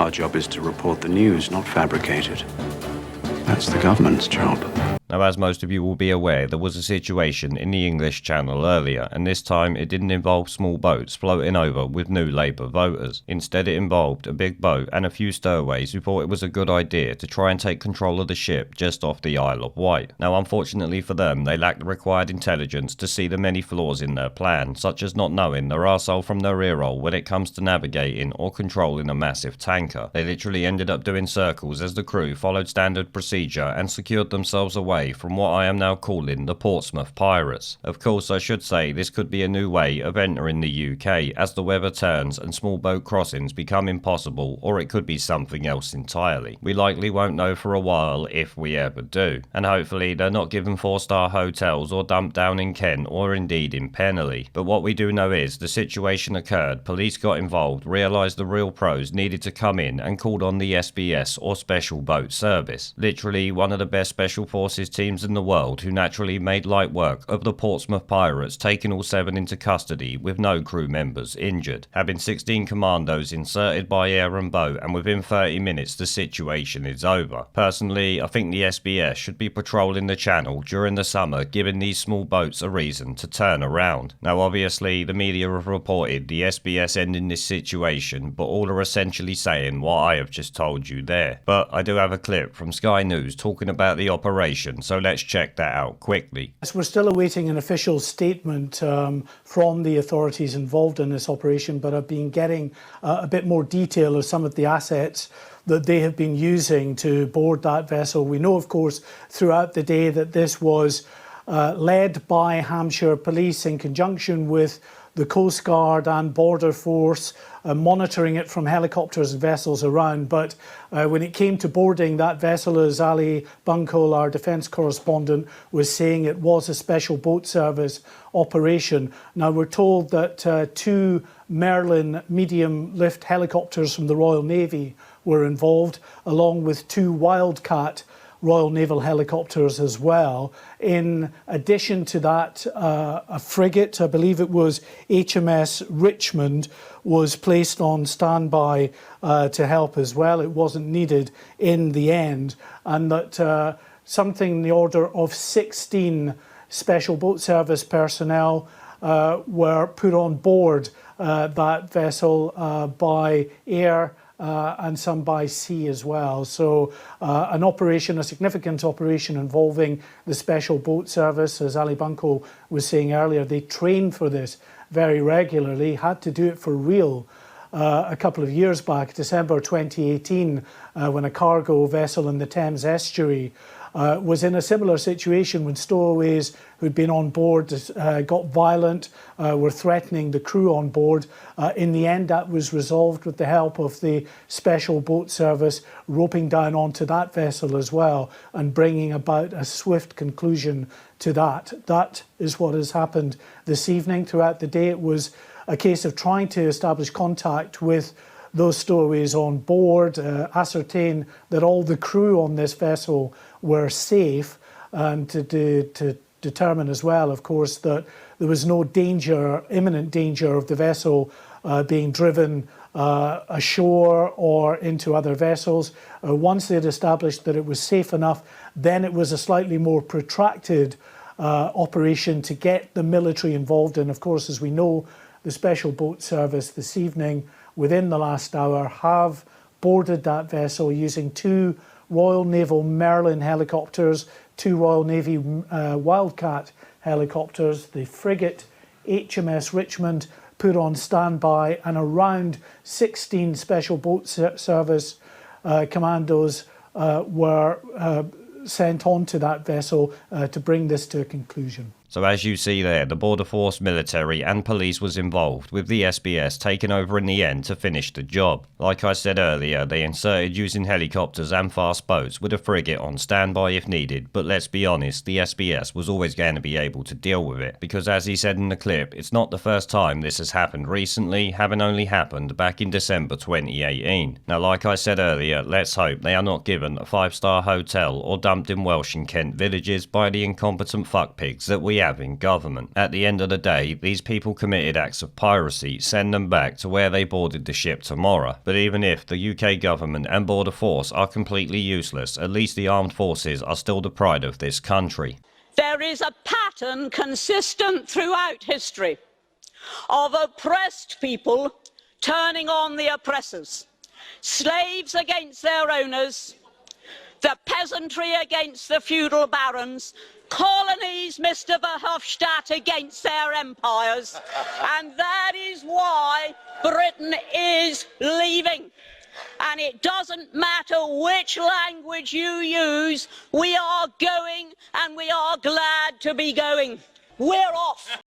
Our job is to report the news, not fabricate it. That's the government's job. Now, as most of you will be aware, there was a situation in the English Channel earlier, and this time it didn't involve small boats floating over with new Labour voters. Instead, it involved a big boat and a few stowaways who thought it was a good idea to try and take control of the ship just off the Isle of Wight. Now, unfortunately for them, they lacked the required intelligence to see the many flaws in their plan, such as not knowing their arsehole from their earhole when it comes to navigating or controlling a massive tanker. They literally ended up doing circles as the crew followed standard procedure and secured themselves away from what I am now calling the Portsmouth Pirates. Of course, I should say this could be a new way of entering the UK as the weather turns and small boat crossings become impossible, or it could be something else entirely. We likely won't know for a while if we ever do, and hopefully they're not given 4-star hotels or dumped down in Kent or indeed in Pennley. But what we do know is the situation occurred, police got involved, realised the real pros needed to come in and called on the SBS or Special Boat Service. Literally one of the best special forces teams in the world, who naturally made light work of the Portsmouth Pirates, taking all 7 into custody with no crew members injured, having 16 commandos inserted by air and boat, and within 30 minutes the situation is over. Personally, I think the SBS should be patrolling the channel during the summer, giving these small boats a reason to turn around. Now obviously the media have reported the SBS ending this situation, but all are essentially saying what I have just told you there. But I do have a clip from Sky News talking about the operation, so let's check that out quickly. We're still awaiting an official statement from the authorities involved in this operation, but I've been getting a bit more detail of some of the assets that they have been using to board that vessel. We know, of course, throughout the day that this was led by Hampshire Police in conjunction with the Coast Guard and Border Force, monitoring it from helicopters and vessels around. But when it came to boarding that vessel, as Ali Bunkle, our defence correspondent, was saying, it was a special boat service operation. Now we're told that 2 Merlin medium lift helicopters from the Royal Navy were involved, along with 2 Wildcat Royal Naval helicopters as well. In addition to that, a frigate, I believe it was HMS Richmond, was placed on standby to help as well. It wasn't needed in the end, and that something in the order of 16 Special Boat Service personnel were put on board that vessel by air and some by sea as well. So an operation, a significant operation involving the Special Boat Service, as Ali Bunkle was saying earlier. They trained for this very regularly, had to do it for real a couple of years back, December 2018, when a cargo vessel in the Thames estuary was in a similar situation when stowaways who'd been on board got violent, were threatening the crew on board. In the end, that was resolved with the help of the Special Boat Service roping down onto that vessel as well and bringing about a swift conclusion to that. That is what has happened this evening. Throughout the day, it was a case of trying to establish contact with those stowaways on board, ascertain that all the crew on this vessel were safe, and to determine as well, of course, that there was no danger, imminent danger of the vessel being driven ashore or into other vessels. Once they'd established that it was safe enough, then it was a slightly more protracted operation to get the military involved in. Of course, as we know, the Special Boat Service this evening, within the last hour, have boarded that vessel using 2 Royal Naval Merlin helicopters, 2 Royal Navy Wildcat helicopters, the frigate HMS Richmond put on standby, and around 16 Special Boat Service commandos were sent onto that vessel to bring this to a conclusion. So as you see there, the Border Force, military and police was involved, with the SBS taking over in the end to finish the job. Like I said earlier, they inserted using helicopters and fast boats with a frigate on standby if needed, but let's be honest, the SBS was always going to be able to deal with it, because as he said in the clip, it's not the first time this has happened recently, having only happened back in December 2018. Now like I said earlier, let's hope they are not given a 5-star hotel or dumped in Welsh and Kent villages by the incompetent fuckpigs that we have in government. At the end of the day, these people committed acts of piracy, send them back to where they boarded the ship tomorrow. But even if the UK government and border force are completely useless, at least the armed forces are still the pride of this country. There is a pattern consistent throughout history of oppressed people turning on the oppressors, slaves against their owners, the peasantry against the feudal barons, colonies, Mr. Verhofstadt, against their empires, and that is why Britain is leaving. And it doesn't matter which language you use, we are going, and we are glad to be going. We're off.